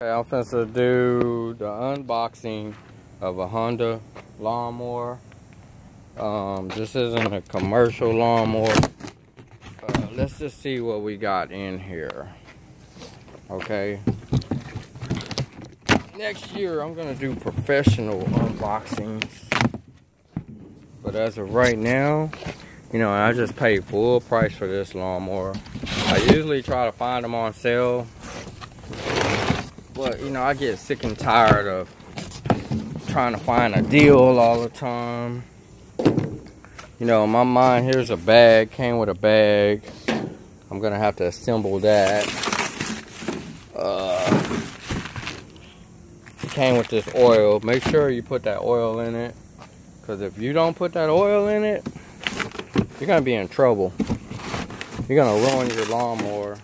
Okay, I'm finna do the unboxing of a Honda lawnmower. This isn't a commercial lawnmower. Let's just see what we got in here. Okay. Next year, I'm gonna do professional unboxings. But as of right now, you know, I just paid full price for this lawnmower. I usually try to find them on sale. But, you know, I get sick and tired of trying to find a deal all the time. You know, in my mind, here's a bag, came with a bag. I'm gonna have to assemble that. It came with this oil. Make sure you put that oil in it. Because if you don't put that oil in it, you're gonna be in trouble. You're gonna ruin your lawnmower.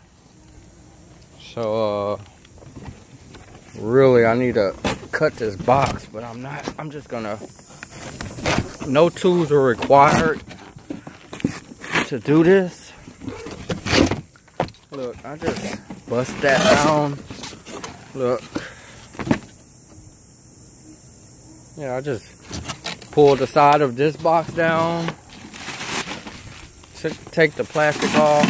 So, really, I need to cut this box, but I'm not. I'm just gonna. No tools are required to do this. Look, I just bust that down. Look. Yeah, I just pulled the side of this box down. Take the plastic off.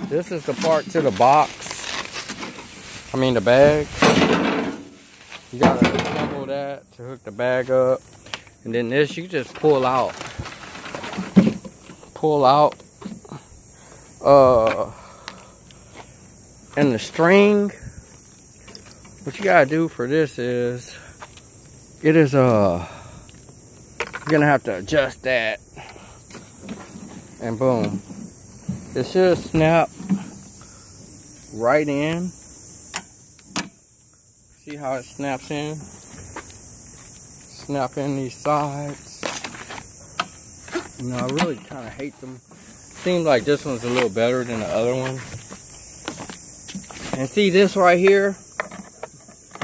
This is the part to the box. I mean the bag. You gotta assemble that to hook the bag up. And then this you just pull out. Pull out. And the string. What you gotta do for this is you're gonna have to adjust that. And boom. It should snap right in. See how it snaps in? Snap in these sides. You know, I really kind of hate them. Seems like this one's a little better than the other one. And see this right here?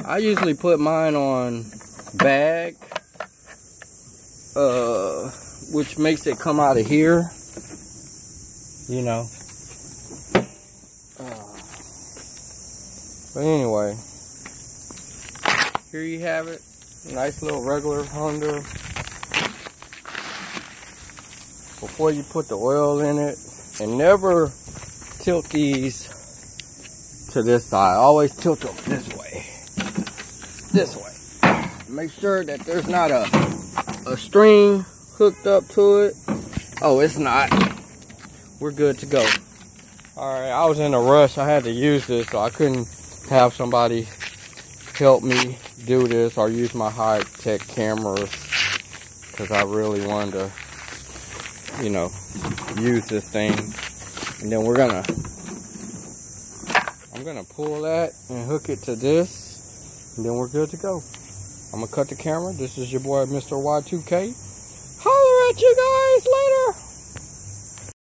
I usually put mine on bag. Which makes it come out of here. You know. But anyway. Here you have it. Nice little regular Honda. Before you put the oil in it. And never tilt these to this side. Always tilt them this way. This way. Make sure that there's not a string hooked up to it. Oh, it's not. We're good to go. Alright, I was in a rush. I had to use this, so I couldn't have somebody help me do this or use my high-tech cameras because I really wanted to, you know, use this thing. And then I'm gonna pull that and hook it to this, and then we're good to go. I'm gonna cut the camera. This is your boy, Mr. Y2K. Holler at you guys later.